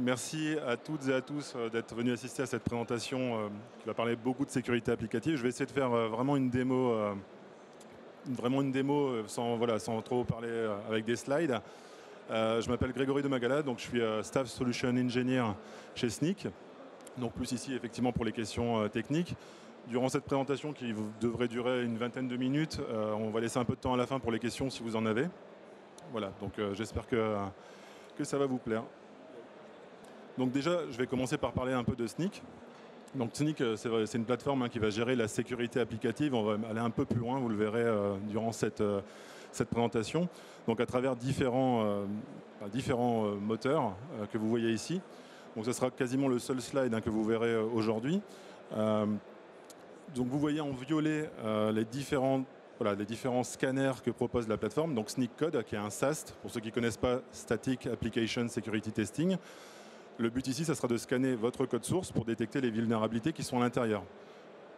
Merci à toutes et à tous d'être venus assister à cette présentation qui va parler beaucoup de sécurité applicative. Je vais essayer de faire vraiment une démo, sans, voilà, sans trop parler avec des slides. Je m'appelle Grégory de Magala, donc je suis Staff Solution Engineer chez Snyk. Donc plus ici effectivement pour les questions techniques. Durant cette présentation qui devrait durer une vingtaine de minutes, on va laisser un peu de temps à la fin pour les questions si vous en avez. Voilà, donc j'espère que ça va vous plaire. Donc déjà, je vais commencer par parler un peu de Snyk. Donc Snyk, c'est une plateforme qui va gérer la sécurité applicative. On va aller un peu plus loin, vous le verrez durant cette présentation. Donc à travers différents moteurs que vous voyez ici. Donc ce sera quasiment le seul slide que vous verrez aujourd'hui. Donc vous voyez en violet les différents scanners que propose la plateforme. Donc Snyk Code, qui est un SAST, pour ceux qui ne connaissent pas, Static Application Security Testing. Le but ici, ça sera de scanner votre code source pour détecter les vulnérabilités qui sont à l'intérieur.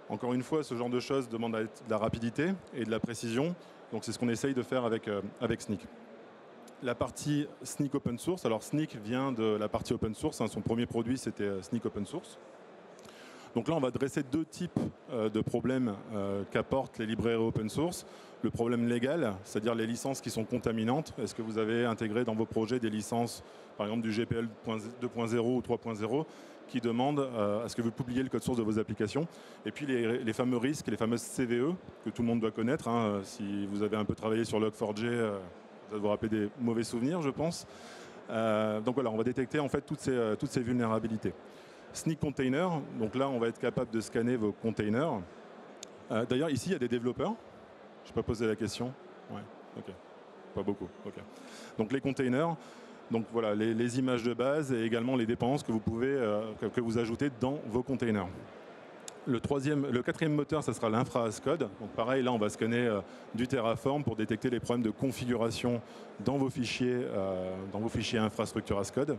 Encore une fois, ce genre de choses demande de la rapidité et de la précision. Donc c'est ce qu'on essaye de faire avec Snyk. La partie Snyk Open Source. Alors Snyk vient de la partie Open Source. Son premier produit, c'était Snyk Open Source. Donc là, on va dresser deux types de problèmes qu'apportent les librairies open source. Le problème légal, c'est-à-dire les licences qui sont contaminantes. Est-ce que vous avez intégré dans vos projets des licences, par exemple du GPL 2.0 ou 3.0, qui demandent à ce que vous publiez le code source de vos applications. Et puis les fameux risques, les fameuses CVE, que tout le monde doit connaître. Si vous avez un peu travaillé sur Log4j, vous allez vous rappeler des mauvais souvenirs, je pense. Donc voilà, on va détecter en fait toutes ces vulnérabilités. Snyk Container, donc là on va être capable de scanner vos containers. D'ailleurs ici il y a des développeurs. Je n'ai pas posé la question. Ouais, ok. Pas beaucoup. Ok. Donc les containers, donc voilà les images de base et également les dépendances que vous pouvez que vous ajoutez dans vos containers. Le quatrième moteur, ça sera l'infra as code. Donc pareil, là on va scanner du Terraform pour détecter les problèmes de configuration dans vos fichiers infrastructure as code.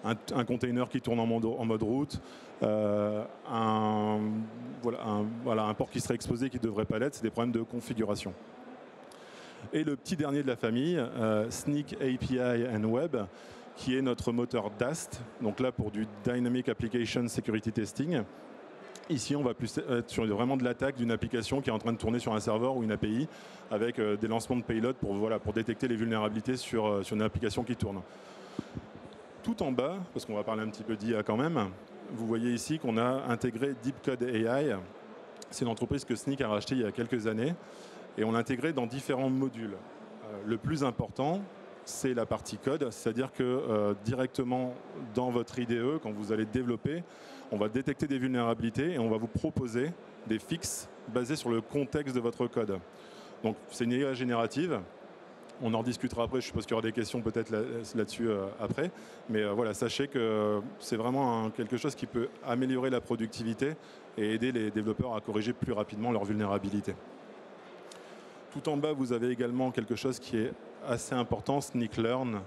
Un container qui tourne en mode route, un port qui serait exposé qui ne devrait pas l'être, c'est des problèmes de configuration. Et le petit dernier de la famille, Snyk API and Web, qui est notre moteur DAST, donc là pour du Dynamic Application Security Testing. Ici, on va plus être sur vraiment de l'attaque d'une application qui est en train de tourner sur un serveur ou une API avec des lancements de payload pour détecter les vulnérabilités sur une application qui tourne. Tout en bas, parce qu'on va parler un petit peu d'IA quand même, vous voyez ici qu'on a intégré DeepCode AI. C'est une entreprise que Snyk a rachetée il y a quelques années. Et on l'a intégré dans différents modules. Le plus important, c'est la partie code. C'est-à-dire que directement dans votre IDE, quand vous allez développer, on va détecter des vulnérabilités et on va vous proposer des fixes basés sur le contexte de votre code. Donc c'est une IA générative. On en discutera après, je suppose qu'il y aura des questions peut-être là-dessus après. Mais voilà, sachez que c'est vraiment quelque chose qui peut améliorer la productivité et aider les développeurs à corriger plus rapidement leurs vulnérabilités. Tout en bas, vous avez également quelque chose qui est assez important, Snyk Learn.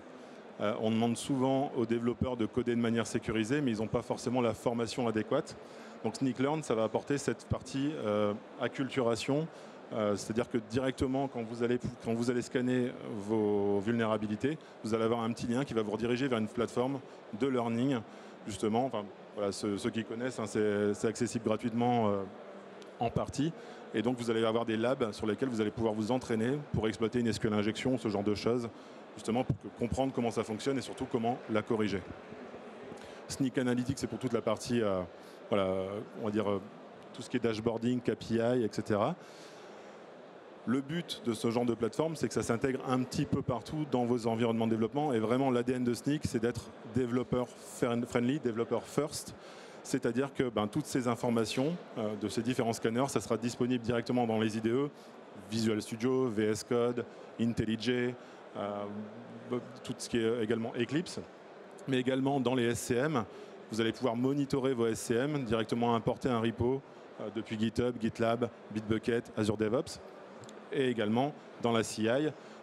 On demande souvent aux développeurs de coder de manière sécurisée, mais ils n'ont pas forcément la formation adéquate. Donc Snyk Learn, ça va apporter cette partie acculturation. C'est-à-dire que directement, quand vous allez scanner vos vulnérabilités, vous allez avoir un petit lien qui va vous rediriger vers une plateforme de learning, justement. Enfin, voilà, ceux qui connaissent, c'est accessible gratuitement en partie. Et donc, vous allez avoir des labs sur lesquels vous allez pouvoir vous entraîner pour exploiter une SQL injection, ce genre de choses, justement pour comprendre comment ça fonctionne et surtout comment la corriger. Snyk Analytics, c'est pour toute la partie, on va dire, tout ce qui est dashboarding, KPI, etc. Le but de ce genre de plateforme, c'est que ça s'intègre un petit peu partout dans vos environnements de développement. Et vraiment, l'ADN de Snyk, c'est d'être développeur friendly, développeur first. C'est-à-dire que toutes ces informations de ces différents scanners, ça sera disponible directement dans les IDE, Visual Studio, VS Code, IntelliJ, tout ce qui est également Eclipse, mais également dans les SCM. Vous allez pouvoir monitorer vos SCM, directement importer un repo depuis GitHub, GitLab, Bitbucket, Azure DevOps. Et également dans la CI,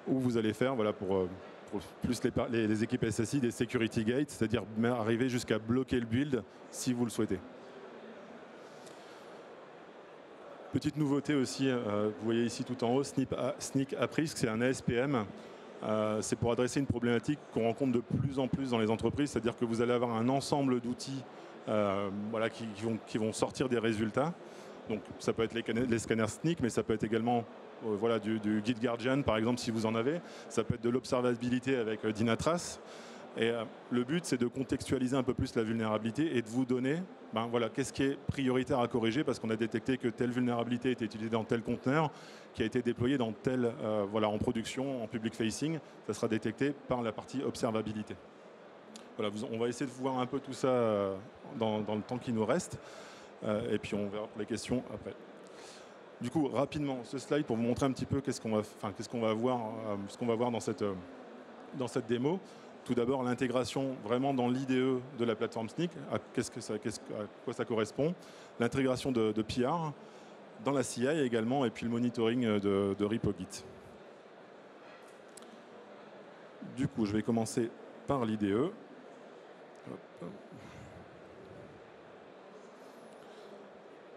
où vous allez faire, pour plus les équipes SSI, des security gates, c'est-à-dire arriver jusqu'à bloquer le build si vous le souhaitez. Petite nouveauté aussi, vous voyez ici tout en haut, Snyk AppRisk, c'est un ASPM c'est pour adresser une problématique qu'on rencontre de plus en plus dans les entreprises, c'est-à-dire que vous allez avoir un ensemble d'outils voilà, qui vont sortir des résultats. Donc ça peut être les scanners SNIC, mais ça peut être également voilà, du Git Guardian, par exemple, si vous en avez. Ça peut être de l'observabilité avec Dynatrace. Et le but, c'est de contextualiser un peu plus la vulnérabilité et de vous donner voilà, qu'est-ce qui est prioritaire à corriger, parce qu'on a détecté que telle vulnérabilité était utilisée dans tel conteneur, qui a été déployé dans tel, voilà, en production, en public facing. Ça sera détecté par la partie observabilité. Voilà, on va essayer de voir un peu tout ça dans le temps qui nous reste. Et puis on verra pour les questions après. Du coup, rapidement, ce slide pour vous montrer un petit peu qu'est-ce qu'on va voir dans cette démo. Tout d'abord, l'intégration vraiment dans l'IDE de la plateforme SNIC, à quoi ça correspond. L'intégration de PR dans la CI également, et puis le monitoring de repo Git. Du coup, je vais commencer par l'IDE.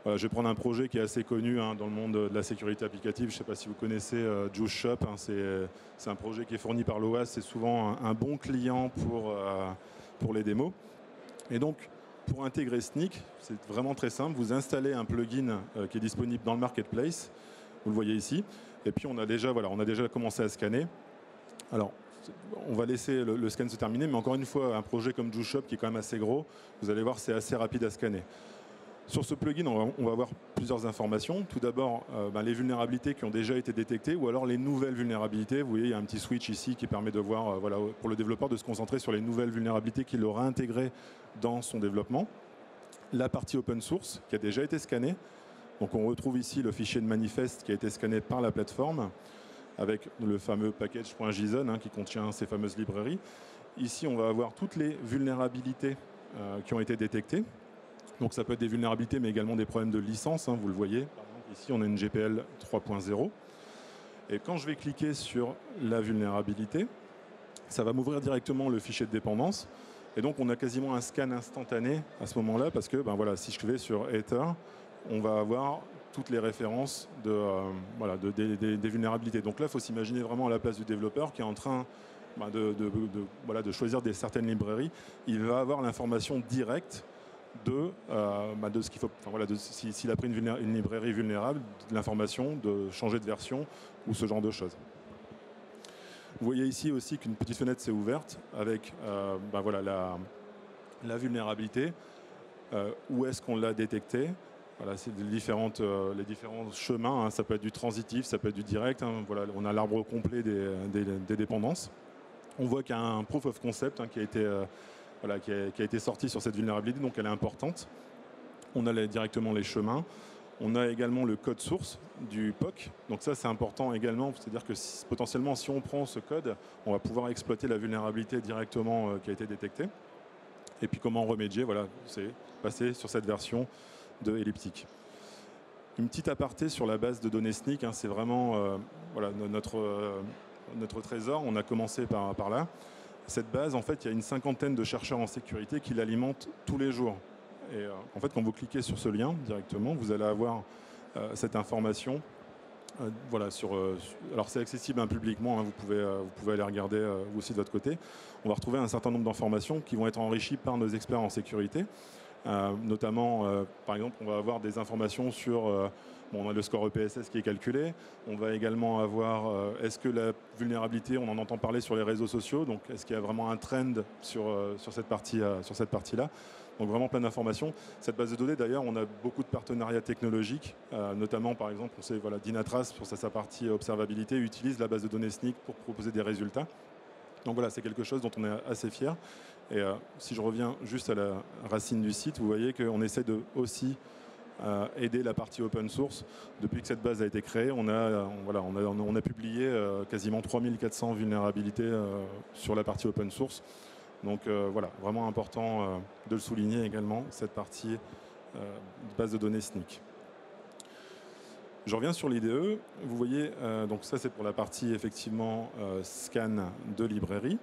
Voilà, je vais prendre un projet qui est assez connu dans le monde de la sécurité applicative. Je ne sais pas si vous connaissez Juice Shop. C'est un projet qui est fourni par l'OAS. C'est souvent un bon client pour les démos. Et donc, pour intégrer SNIC, c'est vraiment très simple. Vous installez un plugin qui est disponible dans le marketplace. Vous le voyez ici. Et puis, on a déjà commencé à scanner. Alors, on va laisser le scan se terminer. Mais encore une fois, un projet comme Juice Shop, qui est quand même assez gros, vous allez voir, c'est assez rapide à scanner. Sur ce plugin, on va avoir plusieurs informations. Tout d'abord, les vulnérabilités qui ont déjà été détectées ou alors les nouvelles vulnérabilités. Vous voyez, il y a un petit switch ici qui permet de voir, voilà, pour le développeur de se concentrer sur les nouvelles vulnérabilités qu'il aura intégrées dans son développement. La partie open source qui a déjà été scannée. Donc on retrouve ici le fichier de manifeste qui a été scanné par la plateforme avec le fameux package.json qui contient ces fameuses librairies. Ici, on va avoir toutes les vulnérabilités qui ont été détectées. Donc ça peut être des vulnérabilités, mais également des problèmes de licence, vous le voyez. Par exemple, ici, on a une GPL 3.0. Et quand je vais cliquer sur la vulnérabilité, ça va m'ouvrir directement le fichier de dépendance. Et donc, on a quasiment un scan instantané à ce moment-là, parce que voilà, si je vais sur Ether, on va avoir toutes les références des vulnérabilités. Donc là, il faut s'imaginer vraiment à la place du développeur qui est en train de choisir certaines librairies. Il va avoir l'information directe de ce qu'il faut, s'il a pris une librairie vulnérable, de l'information, de changer de version ou ce genre de choses. Vous voyez ici aussi qu'une petite fenêtre s'est ouverte avec la vulnérabilité, où est-ce qu'on l'a détectée. Voilà, c'est les différents chemins, ça peut être du transitif, ça peut être du direct, voilà, on a l'arbre complet des dépendances. On voit qu'il y a un proof of concept qui a été sorti sur cette vulnérabilité, donc elle est importante. On a directement les chemins. On a également le code source du POC. Donc ça, c'est important également. C'est-à-dire que potentiellement, si on prend ce code, on va pouvoir exploiter la vulnérabilité directement qui a été détectée. Et puis comment remédier, voilà, c'est passer sur cette version de Elliptic. Une petite aparté sur la base de données SNIC, c'est vraiment notre trésor. On a commencé par là. Cette base, en fait, il y a une cinquantaine de chercheurs en sécurité qui l'alimentent tous les jours. Et en fait, quand vous cliquez sur ce lien directement, vous allez avoir cette information. Alors, c'est accessible publiquement. Vous pouvez aller regarder vous aussi de votre côté. On va retrouver un certain nombre d'informations qui vont être enrichies par nos experts en sécurité. Notamment, par exemple, on va avoir des informations sur on a le score EPSS qui est calculé. On va également avoir, est-ce que la vulnérabilité, on en entend parler sur les réseaux sociaux, donc est-ce qu'il y a vraiment un trend sur cette partie-là. Donc vraiment plein d'informations. Cette base de données, d'ailleurs, on a beaucoup de partenariats technologiques, notamment, par exemple, on sait, Dynatrace, pour sa partie observabilité, utilise la base de données SNIC pour proposer des résultats. Donc voilà, c'est quelque chose dont on est assez fier. Et si je reviens juste à la racine du site, vous voyez qu'on essaie de aussi aider la partie open source. Depuis que cette base a été créée, on a publié quasiment 3400 vulnérabilités sur la partie open source. Donc voilà, vraiment important de le souligner également, cette partie base de données SNIC. Je reviens sur l'IDE. Vous voyez, donc ça c'est pour la partie effectivement scan de librairie.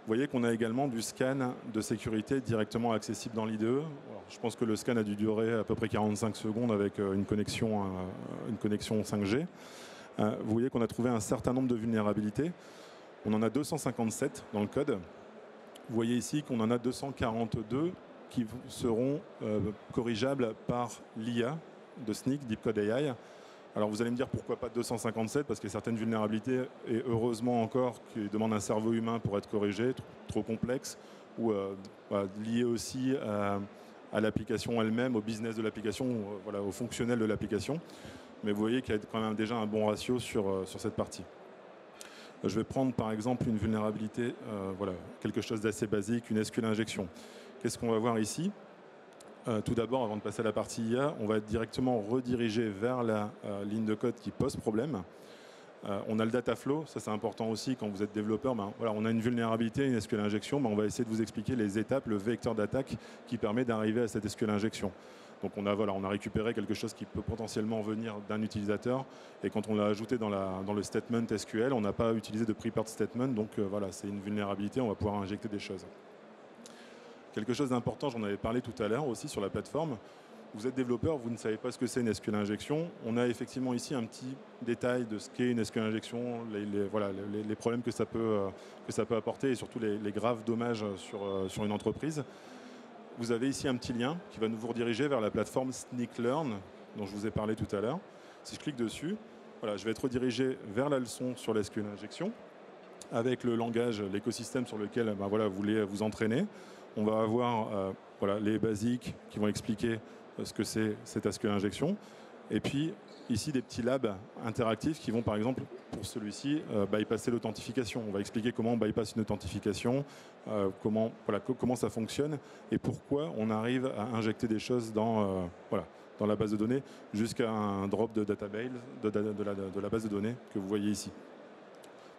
Vous voyez qu'on a également du scan de sécurité directement accessible dans l'IDE. Je pense que le scan a dû durer à peu près 45 secondes avec une connexion 5G. Vous voyez qu'on a trouvé un certain nombre de vulnérabilités. On en a 257 dans le code. Vous voyez ici qu'on en a 242 qui seront corrigeables par l'IA de Snyk, Deep Code AI. Alors vous allez me dire pourquoi pas 257, parce qu'il y a certaines vulnérabilités, et heureusement encore, qui demandent un cerveau humain pour être corrigées, trop complexes, ou liées aussi à l'application elle-même, au business de l'application, voilà, au fonctionnel de l'application. Mais vous voyez qu'il y a quand même déjà un bon ratio sur cette partie. Je vais prendre par exemple une vulnérabilité, voilà, quelque chose d'assez basique, une SQL injection. Qu'est-ce qu'on va voir ici? Tout d'abord, avant de passer à la partie IA, on va être directement redirigé vers la ligne de code qui pose problème. On a le data flow, ça c'est important aussi quand vous êtes développeur. Voilà, on a une vulnérabilité, une SQL injection, on va essayer de vous expliquer les étapes, le vecteur d'attaque qui permet d'arriver à cette SQL injection. Donc on a récupéré quelque chose qui peut potentiellement venir d'un utilisateur, et quand on l'a ajouté dans le statement SQL, on n'a pas utilisé de prepared statement, donc voilà, c'est une vulnérabilité, on va pouvoir injecter des choses. Quelque chose d'important, j'en avais parlé tout à l'heure aussi sur la plateforme. Vous êtes développeur, vous ne savez pas ce que c'est une SQL injection. On a effectivement ici un petit détail de ce qu'est une SQL injection, les problèmes que ça peut apporter, et surtout les graves dommages sur une entreprise. Vous avez ici un petit lien qui va vous rediriger vers la plateforme Snyk-Learn, dont je vous ai parlé tout à l'heure. Si je clique dessus, voilà, je vais être redirigé vers la leçon sur la SQL injection, avec le langage, l'écosystème sur lequel voilà, vous voulez vous entraîner. On va avoir les basiques qui vont expliquer ce que c'est cette SQL injection. Et puis, ici, des petits labs interactifs qui vont, par exemple, pour celui-ci, bypasser l'authentification. On va expliquer comment on bypasse une authentification, comment ça fonctionne et pourquoi on arrive à injecter des choses dans la base de données jusqu'à un drop de database, de la base de données que vous voyez ici.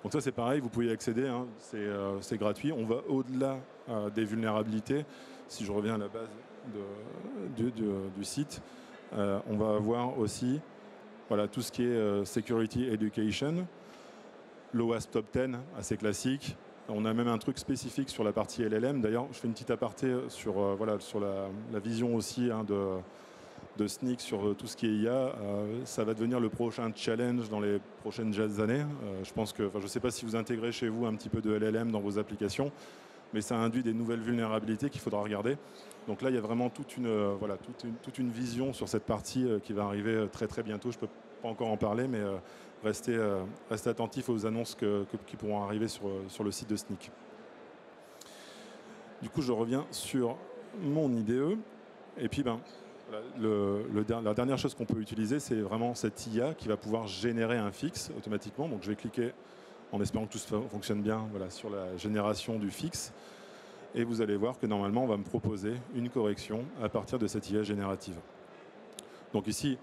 Donc ça, c'est pareil, vous pouvez y accéder, hein, c'est gratuit. On va au-delà des vulnérabilités. Si je reviens à la base du site, on va avoir aussi tout ce qui est Security Education, l'OWASP Top 10, assez classique. On a même un truc spécifique sur la partie LLM. D'ailleurs, je fais une petite aparté sur la vision aussi de Snyk sur tout ce qui est IA. Ça va devenir le prochain challenge dans les prochaines années. Je ne sais pas si vous intégrez chez vous un petit peu de LLM dans vos applications, mais ça induit des nouvelles vulnérabilités qu'il faudra regarder. Donc là, il y a vraiment toute une vision sur cette partie qui va arriver très très bientôt. Je ne peux pas encore en parler, mais restez attentifs aux annonces qui pourront arriver sur le site de Snyk. Du coup, je reviens sur mon IDE. Et puis, la dernière chose qu'on peut utiliser, c'est vraiment cette IA qui va pouvoir générer un fixe automatiquement. Donc je vais cliquer en espérant que tout fonctionne bien sur la génération du fixe. Et vous allez voir que normalement, on va me proposer une correction à partir de cette IA générative. Donc ici,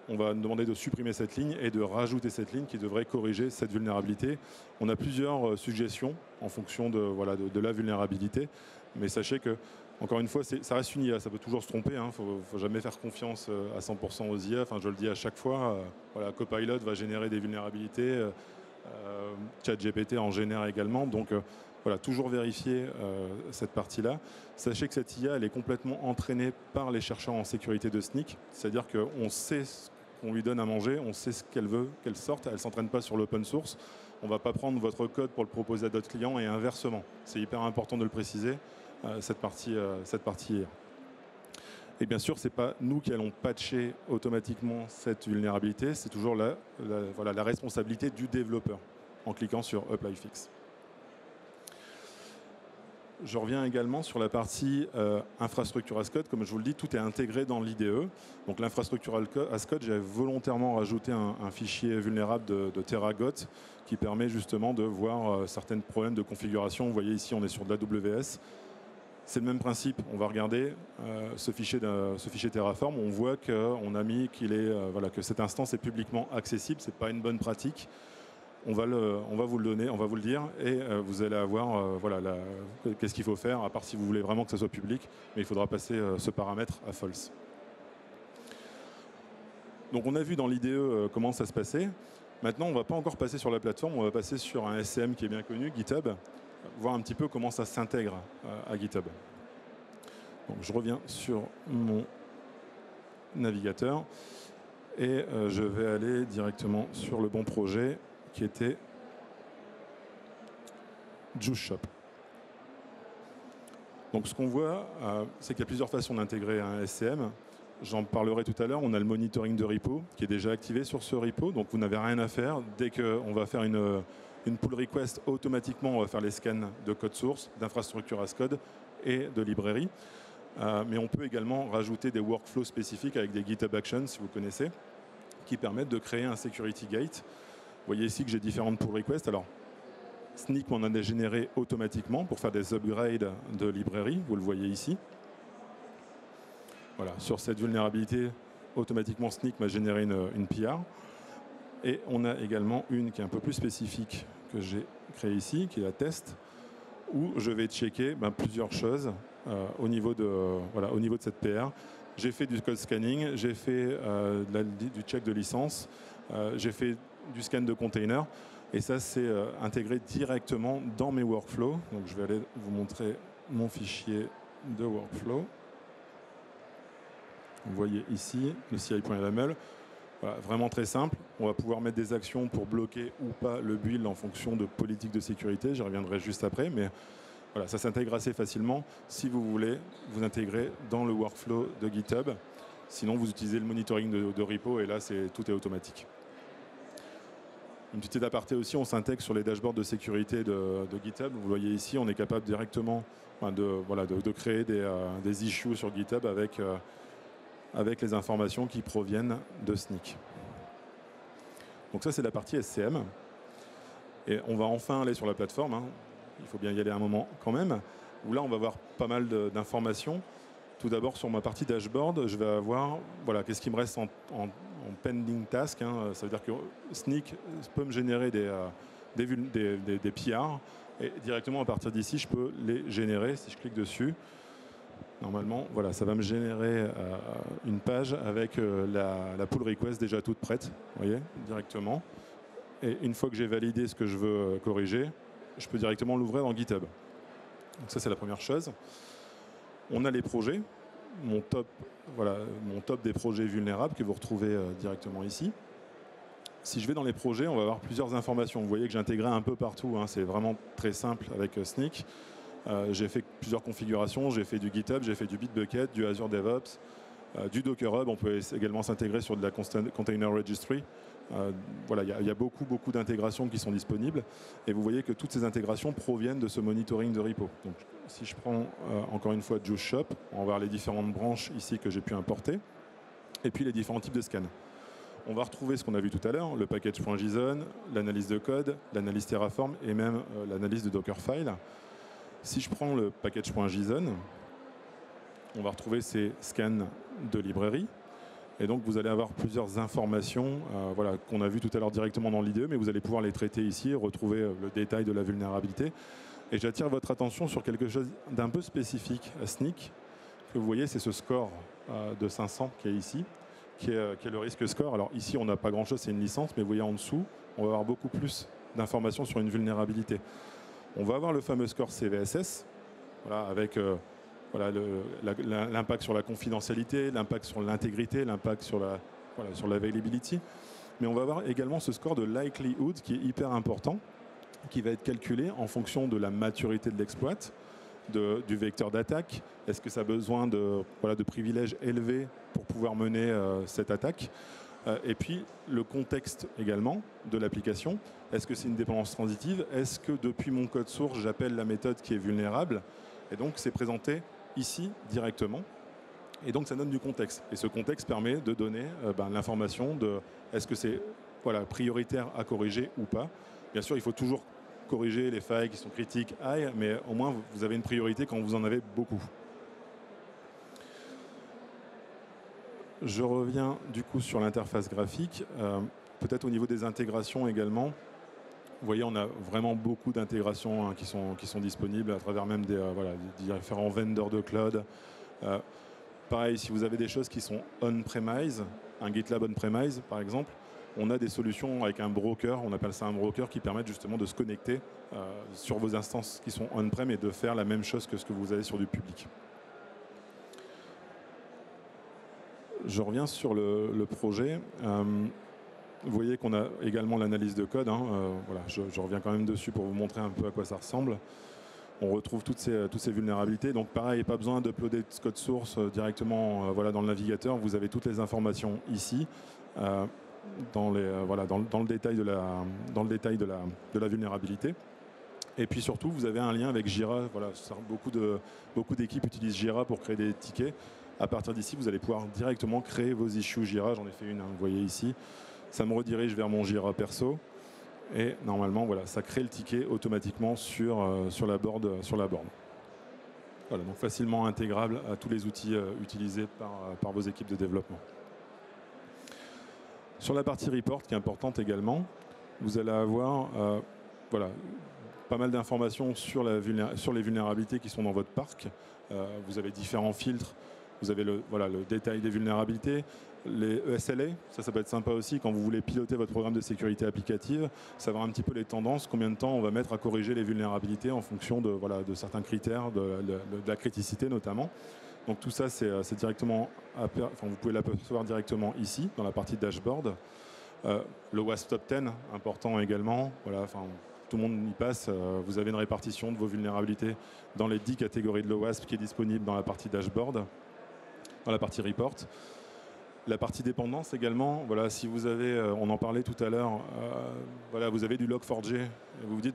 on va nous demander de supprimer cette ligne et de rajouter cette ligne qui devrait corriger cette vulnérabilité. On a plusieurs suggestions en fonction de la vulnérabilité. Mais sachez que, encore une fois, ça reste une IA, ça peut toujours se tromper. Il ne faut jamais faire confiance à 100% aux IA. Enfin, je le dis à chaque fois, Copilot va générer des vulnérabilités. ChatGPT en génère également. Donc, toujours vérifier cette partie-là. Sachez que cette IA, elle est complètement entraînée par les chercheurs en sécurité de Snyk. C'est-à-dire qu'on sait ce qu'on lui donne à manger, on sait ce qu'elle veut qu'elle sorte. Elle ne s'entraîne pas sur l'open source. On ne va pas prendre votre code pour le proposer à d'autres clients et inversement. C'est hyper important de le préciser, cette partie IA. Et bien sûr, ce n'est pas nous qui allons patcher automatiquement cette vulnérabilité, c'est toujours la responsabilité du développeur en cliquant sur Apply Fix. Je reviens également sur la partie infrastructure as code. Comme je vous le dis, tout est intégré dans l'IDE. Donc l'infrastructure as code, j'ai volontairement rajouté un fichier vulnérable de TeraGot qui permet justement de voir certains problèmes de configuration. Vous voyez ici, on est sur de l'AWS. C'est le même principe. On va regarder ce fichier Terraform. On voit qu'on a mis que cette instance est publiquement accessible. Ce n'est pas une bonne pratique. On va vous le donner, on va vous le dire, et vous allez avoir qu'est-ce qu'il faut faire, à part si vous voulez vraiment que ça soit public, mais il faudra passer ce paramètre à false. Donc on a vu dans l'IDE comment ça se passait. Maintenant, on ne va pas encore passer sur la plateforme, on va passer sur un SCM qui est bien connu, GitHub, voir un petit peu comment ça s'intègre à GitHub. Donc je reviens sur mon navigateur et je vais aller directement sur le bon projet qui était Juice Shop. Donc ce qu'on voit, c'est qu'il y a plusieurs façons d'intégrer un SCM. J'en parlerai tout à l'heure. On a le monitoring de repo qui est déjà activé sur ce repo. Donc vous n'avez rien à faire. Dès qu'on va faire une pull request, automatiquement, on va faire les scans de code source, d'infrastructure as code et de librairie. Mais on peut également rajouter des workflows spécifiques avec des GitHub Actions, si vous connaissez, qui permettent de créer un security gate. Vous voyez ici que j'ai différentes pull requests. Alors, Snyk m'en a généré automatiquement pour faire des upgrades de librairie. Vous le voyez ici. Voilà, sur cette vulnérabilité, automatiquement Snyk m'a généré une PR. Et on a également une qui est un peu plus spécifique que j'ai créée ici, qui est la test, où je vais checker plusieurs choses au niveau de cette PR. J'ai fait du code scanning, j'ai fait du check de licence, j'ai fait du scan de container, et ça c'est intégré directement dans mes workflows. Donc je vais aller vous montrer mon fichier de workflow. Vous voyez ici le CI.yml. Voilà, vraiment très simple. On va pouvoir mettre des actions pour bloquer ou pas le build en fonction de politique de sécurité. J'y reviendrai juste après, mais voilà, ça s'intègre assez facilement. Si vous voulez, vous intégrer dans le workflow de GitHub. Sinon, vous utilisez le monitoring de repo et là, tout est automatique. Une petite aparté aussi, on s'intègre sur les dashboards de sécurité de GitHub. Vous voyez ici, on est capable directement de créer des issues sur GitHub avec les informations qui proviennent de Snyk. Donc ça, c'est la partie SCM. Et on va enfin aller sur la plateforme. Hein. Il faut bien y aller un moment quand même. Où là, on va voir pas mal d'informations. Tout d'abord, sur ma partie dashboard, je vais avoir qu'est-ce qui me reste en pending task. Hein. Ça veut dire que Snyk peut me générer des PR. Et directement, à partir d'ici, je peux les générer si je clique dessus. Normalement, voilà, ça va me générer une page avec la pull request déjà toute prête, vous voyez, directement. Et une fois que j'ai validé ce que je veux corriger, je peux directement l'ouvrir dans GitHub. Donc ça, c'est la première chose. On a les projets, mon top des projets vulnérables que vous retrouvez directement ici. Si je vais dans les projets, on va avoir plusieurs informations. Vous voyez que j'ai intégré un peu partout, hein, c'est vraiment très simple avec Snyk. J'ai fait plusieurs configurations, j'ai fait du GitHub, j'ai fait du Bitbucket, du Azure DevOps, du Docker Hub. On peut également s'intégrer sur de la Container Registry. Il y a beaucoup d'intégrations qui sont disponibles. Et vous voyez que toutes ces intégrations proviennent de ce monitoring de repo. Donc, si je prends encore une fois Juice Shop, on va voir les différentes branches ici que j'ai pu importer. Et puis les différents types de scans. On va retrouver ce qu'on a vu tout à l'heure, le package.json, l'analyse de code, l'analyse Terraform et même l'analyse de Dockerfile. Si je prends le package.json, on va retrouver ces scans de librairie. Et donc, vous allez avoir plusieurs informations qu'on a vues tout à l'heure directement dans l'IDE, mais vous allez pouvoir les traiter ici et retrouver le détail de la vulnérabilité. Et j'attire votre attention sur quelque chose d'un peu spécifique à Snyk. Que vous voyez, c'est ce score de 500 qui est ici, qui est le risque score. Alors ici, on n'a pas grand-chose, c'est une licence, mais vous voyez en dessous, on va avoir beaucoup plus d'informations sur une vulnérabilité. On va avoir le fameux score CVSS, avec l'impact sur la confidentialité, l'impact sur l'intégrité, l'impact sur l'availability. Mais on va avoir également ce score de likelihood qui est hyper important, qui va être calculé en fonction de la maturité de l'exploit, du vecteur d'attaque. Est-ce que ça a besoin de privilèges élevés pour pouvoir mener cette attaque ? Et puis le contexte également de l'application. Est-ce que c'est une dépendance transitive? Est-ce que depuis mon code source, j'appelle la méthode qui est vulnérable? Et donc c'est présenté ici directement. Et donc ça donne du contexte. Et ce contexte permet de donner l'information de est-ce que c'est prioritaire à corriger ou pas. Bien sûr, il faut toujours corriger les failles qui sont critiques, mais au moins vous avez une priorité quand vous en avez beaucoup. Je reviens du coup sur l'interface graphique, peut-être au niveau des intégrations également. Vous voyez, on a vraiment beaucoup d'intégrations qui sont disponibles à travers même des différents vendors de cloud. Pareil, si vous avez des choses qui sont on-premise, un GitLab on-premise par exemple, on a des solutions avec un broker, on appelle ça un broker, qui permettent justement de se connecter sur vos instances qui sont on-prem et de faire la même chose que ce que vous avez sur du public. Je reviens sur le projet. Vous voyez qu'on a également l'analyse de code. Voilà, je reviens quand même dessus pour vous montrer un peu à quoi ça ressemble. On retrouve toutes ces vulnérabilités. Donc pareil, pas besoin d'uploader ce code source directement voilà, dans le navigateur. Vous avez toutes les informations ici, dans le détail de la vulnérabilité. Et puis surtout, vous avez un lien avec Jira. Voilà, beaucoup d'équipes utilisent Jira pour créer des tickets. À partir d'ici, vous allez pouvoir directement créer vos issues Jira. J'en ai fait une, vous voyez ici. Ça me redirige vers mon Jira perso. Et normalement, voilà, ça crée le ticket automatiquement sur la borne. Voilà, donc facilement intégrable à tous les outils utilisés par vos équipes de développement. Sur la partie report, qui est importante également, vous allez avoir voilà, pas mal d'informations sur les vulnérabilités qui sont dans votre parc. Vous avez différents filtres. Vous avez le détail des vulnérabilités, les ESLA, ça peut être sympa aussi quand vous voulez piloter votre programme de sécurité applicative, savoir un petit peu les tendances, combien de temps on va mettre à corriger les vulnérabilités en fonction de certains critères, de la criticité notamment. Donc tout ça, c'est directement, vous pouvez l'apercevoir directement ici, dans la partie dashboard. Le WASP Top 10, important également. Voilà, tout le monde y passe. Vous avez une répartition de vos vulnérabilités dans les 10 catégories de l'OWASP qui est disponible dans la partie dashboard. Dans la partie report. La partie dépendance également, voilà, si vous avez, on en parlait tout à l'heure, voilà, vous avez du Log4j, et vous vous dites,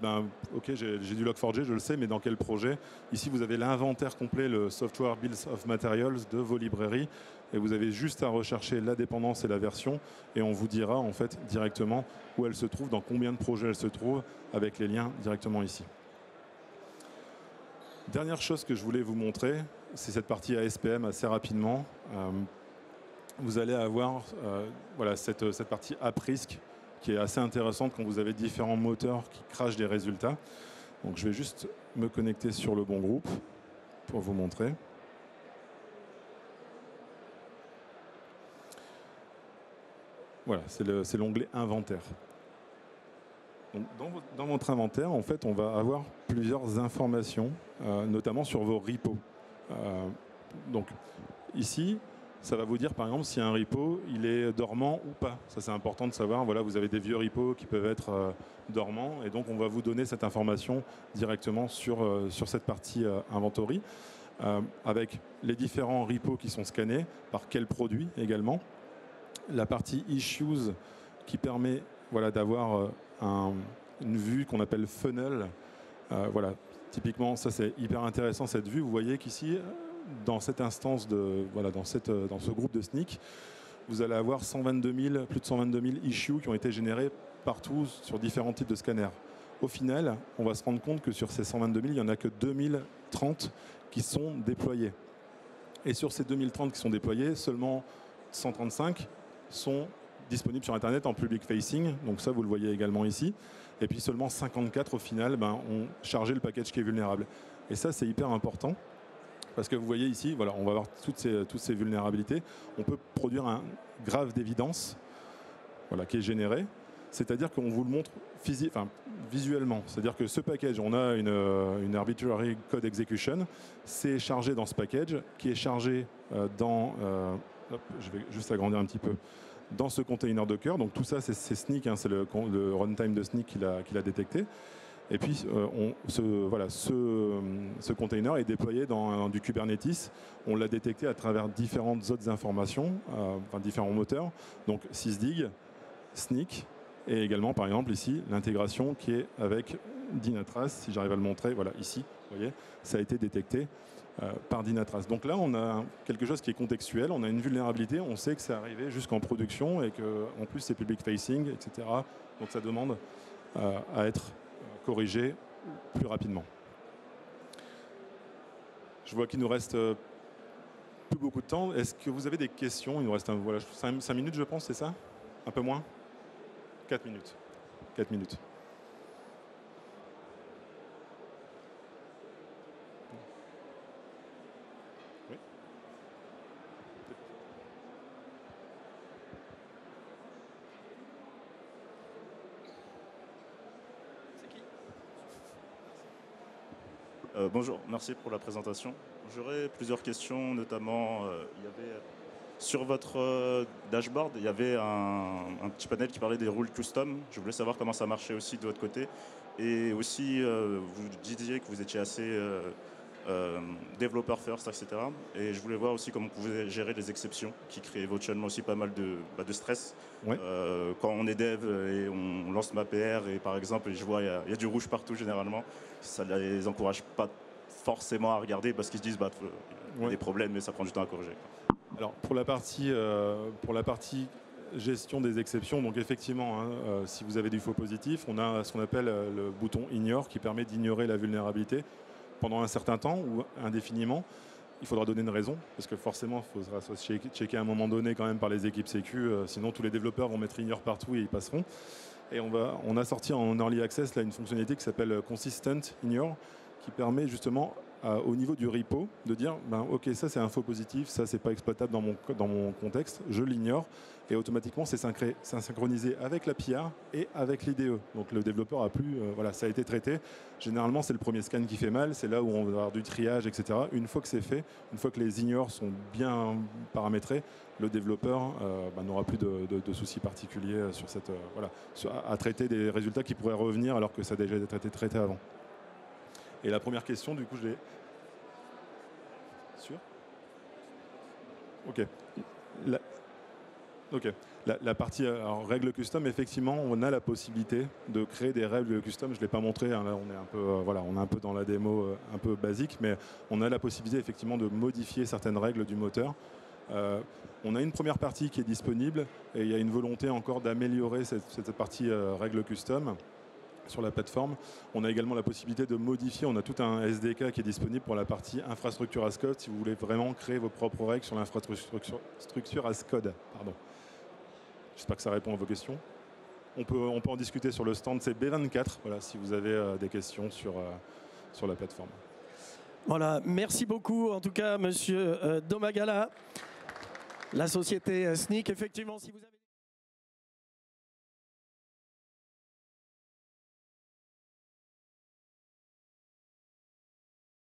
ok, j'ai du Log4j, je le sais, mais dans quel projet? Ici, vous avez l'inventaire complet, le Software Bills of Materials de vos librairies, et vous avez juste à rechercher la dépendance et la version, et on vous dira en fait directement où elle se trouve, dans combien de projets elle se trouve, avec les liens directement ici. Dernière chose que je voulais vous montrer, c'est cette partie ASPM assez rapidement. Vous allez avoir voilà, cette partie AppRisk qui est assez intéressante quand vous avez différents moteurs qui crachent des résultats. Donc je vais juste me connecter sur le bon groupe pour vous montrer. Voilà, c'est l'onglet inventaire. Donc, dans votre inventaire, en fait, on va avoir plusieurs informations, notamment sur vos repos. Donc ici, ça va vous dire par exemple si un repo il est dormant ou pas. Ça c'est important de savoir. Voilà, vous avez des vieux repos qui peuvent être dormants et donc on va vous donner cette information directement sur cette partie inventory avec les différents repos qui sont scannés, par quel produit également. La partie issues qui permet voilà, d'avoir une vue qu'on appelle funnel. Voilà, typiquement ça c'est hyper intéressant cette vue. Vous voyez qu'ici dans cette instance dans ce groupe de SNIC, vous allez avoir plus de 122 000 issues qui ont été générées partout sur différents types de scanners. Au final, on va se rendre compte que sur ces 122 000, il n'y en a que 2030 qui sont déployés. Et sur ces 2030 qui sont déployés, seulement 135 sont disponibles sur Internet en public facing. Donc ça, vous le voyez également ici. Et puis seulement 54 au final ont chargé le package qui est vulnérable. Et ça, c'est hyper important. Parce que vous voyez ici, voilà, on va avoir toutes ces vulnérabilités. On peut produire un graphe d'évidence voilà, qui est généré. C'est-à-dire qu'on vous le montre visuellement. C'est-à-dire que ce package, on a une arbitrary code execution. C'est chargé dans ce package, qui est chargé je vais juste agrandir un petit peu, dans ce container Docker. Donc tout ça, c'est SNIC, c'est le runtime de SNIC qu'il a détecté. Et puis, ce container est déployé dans du Kubernetes. On l'a détecté à travers différentes autres informations, différents moteurs. Donc, sysdig, SNIC, et également, par exemple, ici, l'intégration qui est avec Dynatrace. Si j'arrive à le montrer, voilà, ici, vous voyez, ça a été détecté par Dynatrace. Donc là, on a quelque chose qui est contextuel. On a une vulnérabilité. On sait que c'est arrivé jusqu'en production et qu'en plus, c'est public facing, etc. Donc, ça demande à être corriger plus rapidement. Je vois qu'il nous reste plus beaucoup de temps. Est-ce que vous avez des questions? Il nous reste 5 minutes, je pense, c'est ça? Un peu moins? 4 minutes. 4 minutes. Oui. Bonjour, merci pour la présentation. J'aurais plusieurs questions, notamment il y avait Sur votre dashboard, il y avait un petit panel qui parlait des rules custom. Je voulais savoir comment ça marchait aussi de votre côté. Et aussi, vous disiez que vous étiez assez développeur first, etc. Et je voulais voir aussi comment vous pouvez gérer les exceptions qui créent éventuellement aussi pas mal de stress. Ouais. Quand on est dev et on lance ma PR et par exemple, je vois il y a du rouge partout généralement, ça ne les encourage pas forcément à regarder parce qu'ils se disent il y a des problèmes mais ça prend du temps à corriger. Alors pour la partie gestion des exceptions, donc effectivement, hein, si vous avez du faux positif, on a ce qu'on appelle le bouton ignore qui permet d'ignorer la vulnérabilité pendant un certain temps ou indéfiniment. Il faudra donner une raison, parce que forcément, il faudra se checker à un moment donné quand même par les équipes sécu, sinon tous les développeurs vont mettre ignore partout et ils passeront. Et on a sorti en Early Access là, une fonctionnalité qui s'appelle Consistent Ignore, qui permet justement au niveau du repo de dire ok, ça c'est un faux positif, ça c'est pas exploitable dans mon contexte, je l'ignore et automatiquement c'est synchronisé avec la PR et avec l'IDE. Donc le développeur a plus, voilà, ça a été traité. Généralement c'est le premier scan qui fait mal, c'est là où on va avoir du triage, etc. Une fois que c'est fait, une fois que les ignores sont bien paramétrés, le développeur n'aura plus de soucis particuliers sur cette, à traiter des résultats qui pourraient revenir alors que ça a déjà été traité avant. Et la première question, du coup, je l'ai... Sûr ? Ok. La partie règles custom, effectivement, on a la possibilité de créer des règles custom. Je ne l'ai pas montré, hein, là on est un peu, on est un peu dans la démo un peu basique, mais on a la possibilité effectivement de modifier certaines règles du moteur. On a une première partie qui est disponible et il y a une volonté encore d'améliorer cette partie règles custom sur la plateforme. On a également la possibilité de modifier, on a tout un SDK qui est disponible pour la partie infrastructure as code si vous voulez vraiment créer vos propres règles sur l'infrastructure as code. Pardon. J'espère que ça répond à vos questions. On peut en discuter sur le stand, c'est B24, voilà, si vous avez des questions sur la plateforme. Voilà, merci beaucoup en tout cas, monsieur Domagala, la société Snyk. Effectivement, si vous avez